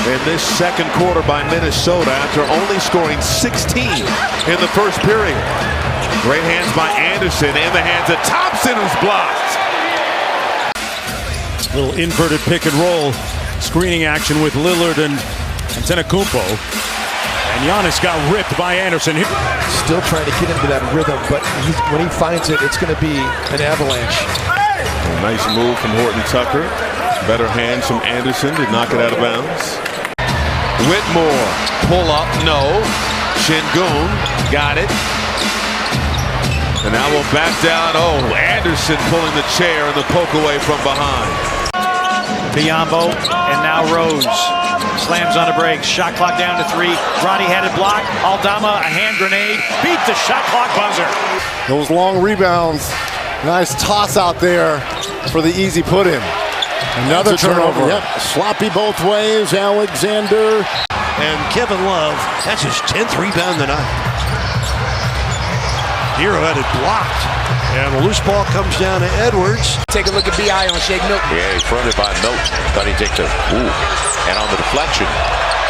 in this second quarter by Minnesota after only scoring 16 in the first period. Great hands by Anderson in the hands of Thompson, who's blocked. Little inverted pick and roll screening action with Lillard and Antetokounmpo. And Giannis got ripped by Anderson. Still trying to get into that rhythm, but when he finds it, it's going to be an avalanche. A nice move from Horton Tucker. Better hands from Anderson to knock it out of bounds. Whitmore, pull up, no. Şengün, got it. And now we'll back down. Oh, Anderson pulling the chair and the poke away from behind. Biyombo, and now Rose. Slams on a break. Shot clock down to 3. Roddy had it blocked. Aldama, a hand grenade. Beat the shot clock buzzer. Those long rebounds. Nice toss out there for the easy put in. Another turnover. Yep. Sloppy both ways. Alexander. And Kevin Love, that's his 10th rebound tonight. Hero had it blocked. And the loose ball comes down to Edwards. Take a look at B.I. on Shake Milton. Yeah, he fronted by Milton. Thought he'd take the, and on the deflection,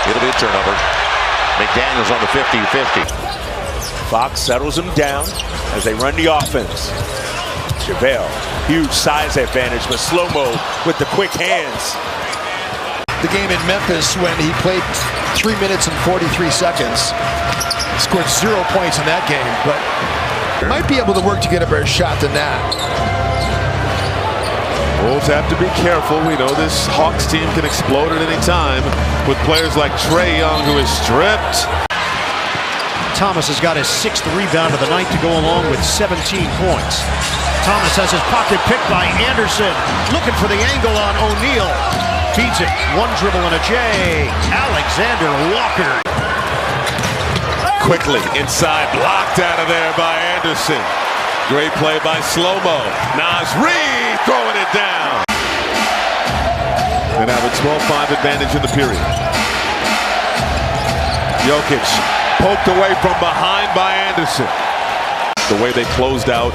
it'll be a turnover. McDaniels on the 50-50. Fox settles him down as they run the offense. JaVale, huge size advantage, but slow-mo with the quick hands. The game in Memphis when he played 3 minutes and 43 seconds. Scored 0 points in that game, but might be able to work to get a better shot than that. Wolves have to be careful. We know this Hawks team can explode at any time with players like Trae Young, who is stripped. Thomas has got his 6th rebound of the night to go along with 17 points. Thomas has his pocket picked by Anderson. Looking for the angle on O'Neal. Feeds it. 1 dribble and a J. Alexander Walker. Quickly inside, blocked out of there by Anderson. Great play by Slow-Mo. Naz Reid throwing it down. And have a 12-5 advantage in the period. Jokic poked away from behind by Anderson. The way they closed out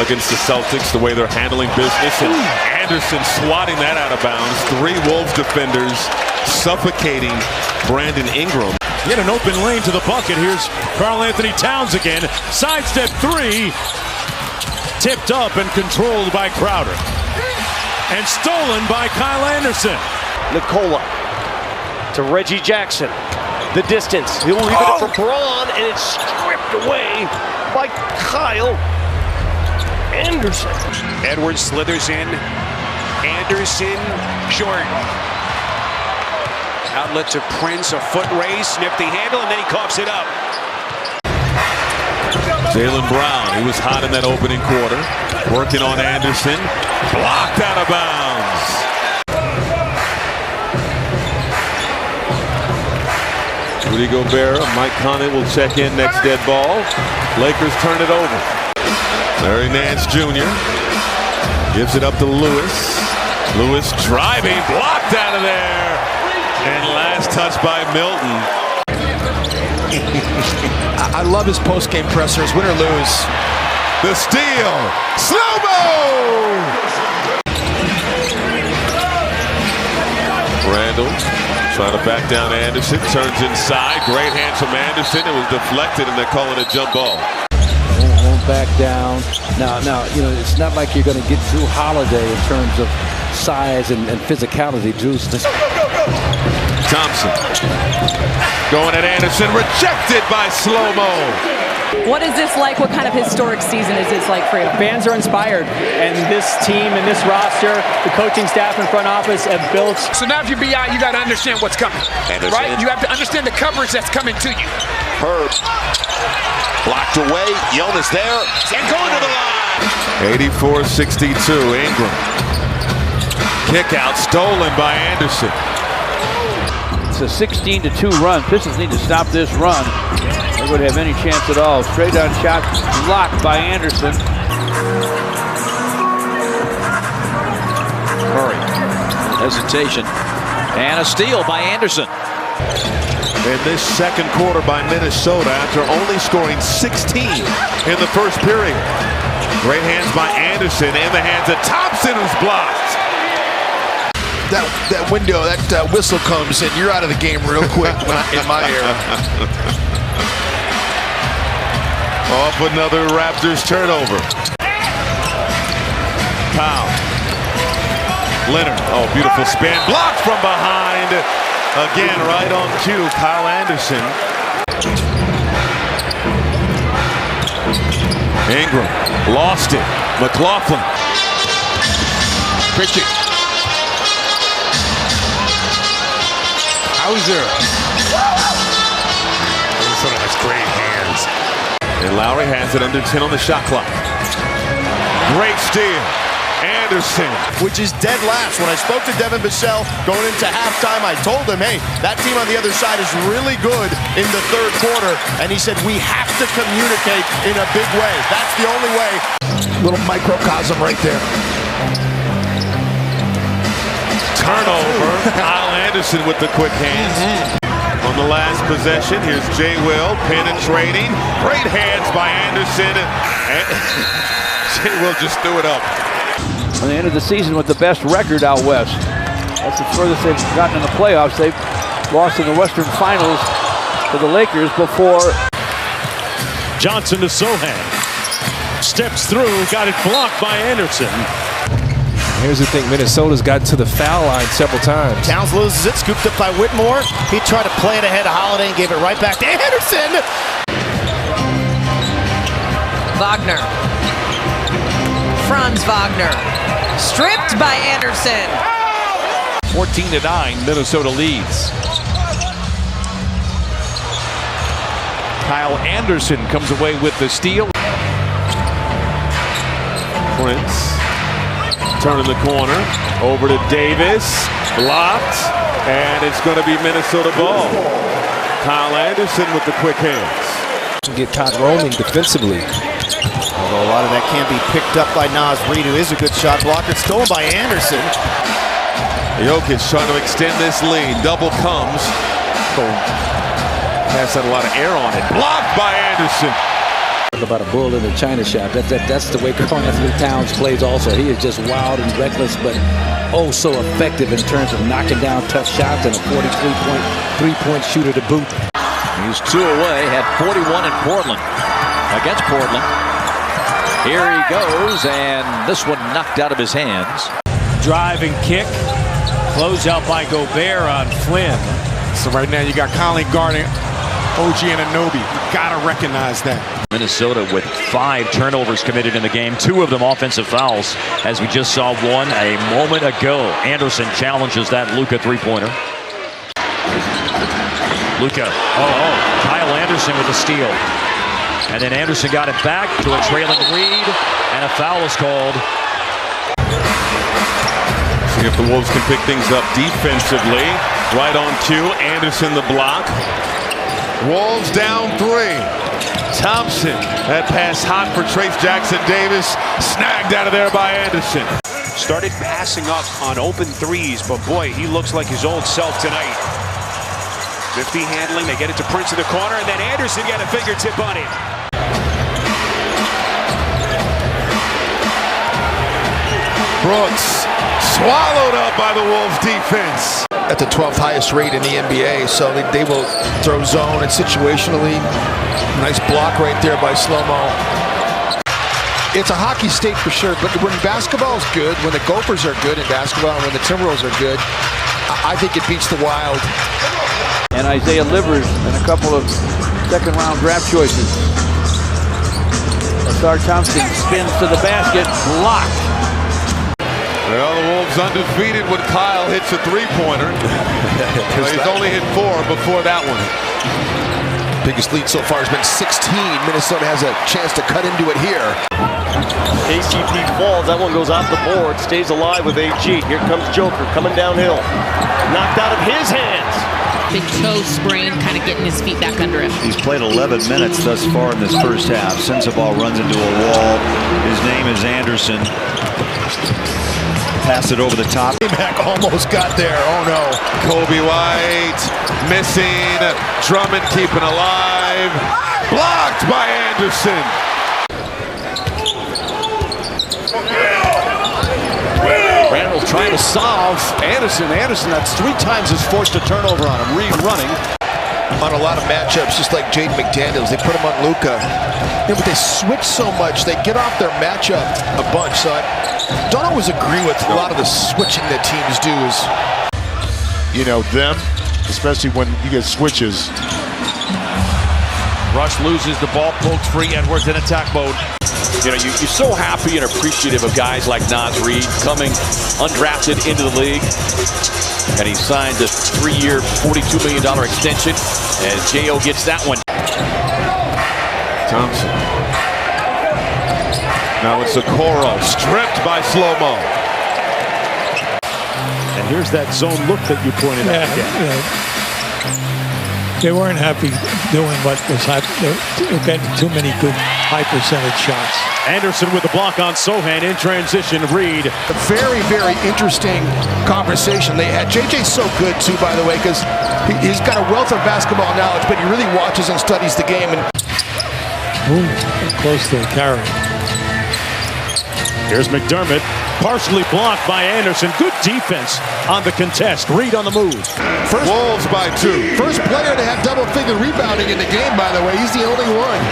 against the Celtics, the way they're handling business, and Anderson swatting that out of bounds. 3 Wolves defenders suffocating Brandon Ingram. Get an open lane to the bucket. Here's Karl-Anthony Towns again. Sidestep 3. Tipped up and controlled by Crowder. And stolen by Kyle Anderson. Nicola to Reggie Jackson. The distance. He'll leave it for Braun, and it's stripped away by Kyle Anderson. Edwards slithers in. Anderson short. Outlet to Prince, a foot race, nifty handle, and then he coughs it up. Jaylen Brown, he was hot in that opening quarter. Working on Anderson. Blocked out of bounds. Rudy Gobert, Mike Conley will check in next dead ball. Lakers turn it over. Larry Nance Jr. gives it up to Lewis. Lewis driving, blocked out of there. And last touch by Milton. I love his post-game pressers, win or lose. The steal. Slow-mo! Randall trying to back down Anderson. Turns inside. Great hands from Anderson. It was deflected, and they're calling it a jump ball. Won't back down. Now, you know, it's not like you're going to get Drew Holiday in terms of size and physicality. Drew's just... Thompson going at Anderson, rejected by Slow-Mo. What is this like? What kind of historic season is this like for you? Fans are inspired, and this team and this roster, the coaching staff and front office have built. So now if you're BI, you got to understand what's coming, right? You have to understand the coverage that's coming to you. Herb blocked away. Jonas there and going to the line. 84-62. Ingram. Kick out stolen by Anderson. It's a 16-2 run. Pistons need to stop this run. They would have any chance at all. Straight on shot blocked by Anderson. Murray. Hesitation. And a steal by Anderson. In this second quarter by Minnesota after only scoring 16 in the first period. Great hands by Anderson in the hands of Thompson, who's blocked. that window, that whistle comes, and you're out of the game real quick in my era. Off another Raptors turnover. Powell. Leonard. Oh, beautiful spin. Blocked from behind. Again, right on cue. Kyle Anderson. Ingram. Lost it. McLaughlin. Pitching. Hauser. Minnesota has great hands. And Lowry has it under 10 on the shot clock. Great steal. Anderson. Which is dead last. When I spoke to Devin Vassell going into halftime, I told him, hey, that team on the other side is really good in the third quarter. And he said, we have to communicate in a big way. That's the only way. Little microcosm right there. Turnover. Kyle Anderson with the quick hands. On the last possession, here's Jay Will penetrating. Great hands by Anderson. And Jay Will just threw it up. When they ended the season with the best record out west. That's the furthest they've gotten in the playoffs. They've lost in the Western Finals to the Lakers before. Johnson to Sohan. Steps through, got it blocked by Anderson. Here's the thing, Minnesota's gotten to the foul line several times. Towns loses it, scooped up by Whitmore. He tried to play it ahead of Holiday and gave it right back to Anderson. Wagner. Franz Wagner. Stripped by Anderson. 14-9, Minnesota leads. Kyle Anderson comes away with the steal. Prince. Turning the corner. Over to Davis. Blocked. And it's going to be Minnesota ball. Kyle Anderson with the quick hands. Get caught roaming defensively. Although a lot of that can be picked up by Naz Reid, who is a good shot blocker. It's stolen by Anderson. Jokic trying to extend this lead. Double comes. Pass had a lot of air on it. Blocked by Anderson. About a bull in the China shop. That's the way Karl Anthony Towns plays also. He is just wild and reckless, but oh so effective in terms of knocking down tough shots and a 43-point three-point shooter to boot. He's 2 away, had 41 in Portland. Against Portland. Here he goes, and this one knocked out of his hands. Drive and kick. Close out by Gobert on Flynn. So right now you got Conley guarding OG Anunoby. You gotta recognize that. Minnesota with 5 turnovers committed in the game, 2 of them offensive fouls, as we just saw one a moment ago. Anderson challenges that Luka three-pointer. Luka, Kyle Anderson with a steal. And then Anderson got it back to a trailing Reid, and a foul is called. See if the Wolves can pick things up defensively. Right on cue, Anderson the block. Wolves down 3. Thompson, that pass hot for Trace Jackson-Davis, snagged out of there by Anderson. Started passing up on open threes, but boy, he looks like his old self tonight. 50 handling, they get it to Prince in the corner, and then Anderson got a fingertip on it. Brooks, swallowed up by the Wolves defense. At the 12th highest rate in the NBA, so they will throw zone and situationally. Nice block right there by Slow-Mo. It's a hockey state for sure, but when basketball is good, when the Gophers are good in basketball, and when the Timberwolves are good, I think it beats the Wild. And Isaiah Livers and a couple of second-round draft choices. Asar Thompson spins to the basket, blocked. Well, the Wolves undefeated when Kyle hits a three-pointer. He's only hit 4 before that one. Biggest lead so far has been 16. Minnesota has a chance to cut into it here. KCP falls. That one goes off the board. Stays alive with AG. Here comes Joker coming downhill. Knocked out of his hands. Big toe sprain, kind of getting his feet back under him. He's played 11 minutes thus far in this first half. Sensabaugh runs into a wall. His name is Anderson. Pass it over the top. Mac almost got there. Oh no. Kobe White missing. Drummond keeping alive. Blocked by Anderson. Randall trying to solve Anderson. Anderson, that's 3 times has forced a turnover on him. Reed running. On a lot of matchups, just like Jaden McDaniels, they put him on Luka. Yeah, but they switch so much, they get off their matchup a bunch. So I don't always agree with a lot of the switching that teams do. You know, them, especially when you get switches. Rush loses the ball, pokes free. Edwards in attack mode. You know, you're so happy and appreciative of guys like Naz Reid coming undrafted into the league. And he signed a 3-year, $42 million extension. And J.O. gets that one. Thompson. Now it's Okoro, stripped by slow-mo. And here's that zone look that you pointed out again. They weren't happy doing what was happening. They were getting too many good high percentage shots. Anderson with the block on Sohan in transition. Reed. A very, very interesting conversation they had. JJ's so good too, by the way, because he's got a wealth of basketball knowledge, but he really watches and studies the game. And close to the carry. Here's McDermott, partially blocked by Anderson. Good defense on the contest. Reed on the move. Wolves by 2. First player to have double-figure rebounding in the game, by the way. He's the only one.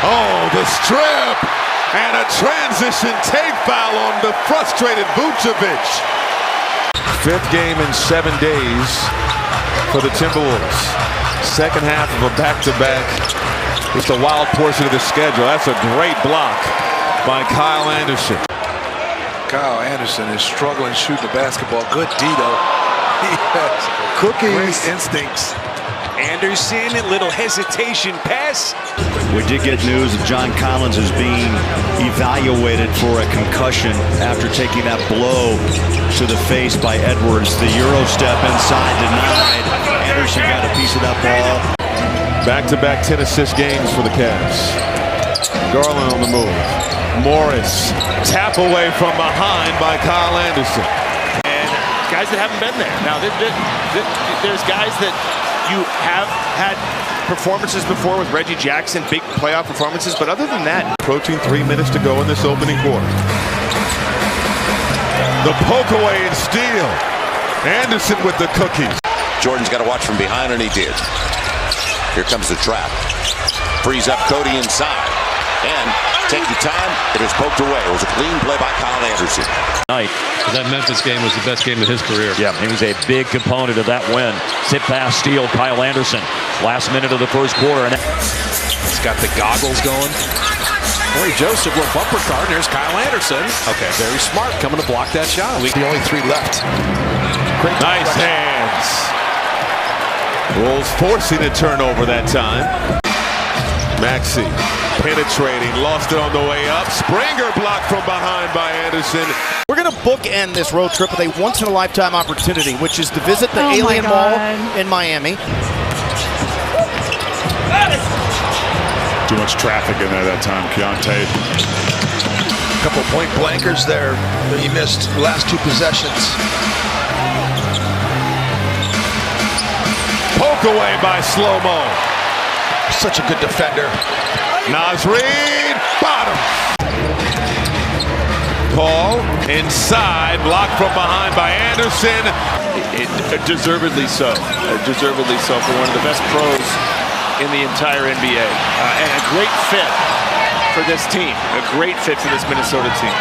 Oh, the strip! And a transition take foul on the frustrated Vucevic. 5th game in 7 days for the Timberwolves. Second half of a back-to-back. It's a wild portion of the schedule. That's a great block by Kyle Anderson. Kyle Anderson is struggling shooting the basketball. Good D, though. He has great instincts. Anderson, a little hesitation pass. We did get news that John Collins is being evaluated for a concussion after taking that blow to the face by Edwards. The Euro step inside denied. Anderson got a piece of that ball. Back-to-back 10-assist games for the Cavs. Garland on the move. Morris, tap away from behind by Kyle Anderson. And guys that haven't been there. Now, there's guys that you have had performances before with Reggie Jackson, big playoff performances, but other than that. Approaching 3 minutes to go in this opening quarter. The poke away and steal. Anderson with the cookies. Jordan's got to watch from behind, and he did. Here comes the trap. Frees up Cody inside. And take your time. It was poked away. It was a clean play by Kyle Anderson. That Memphis game was the best game of his career. Yeah, he was a big component of that win. Sit pass steal, Kyle Anderson. Last minute of the first quarter. And he's got the goggles going. Corey Joseph with bumper car. And there's Kyle Anderson. Okay, very smart coming to block that shot. The only 3 left. Great nice hands. Wolves forcing a turnover that time. Maxey penetrating, lost it on the way up. Springer blocked from behind by Anderson. We're going to bookend this road trip with a once-in-a-lifetime opportunity, which is to visit the Alien Mall in Miami. Too much traffic in there that time, Keontae. Couple point blankers there that he missed the last 2 possessions. Poke away by slow-mo. Such a good defender. Naz Reid, bottom. Paul inside, blocked from behind by Anderson. Deservedly so. Deservedly so for one of the best pros in the entire NBA. And a great fit for this team. A great fit for this Minnesota team.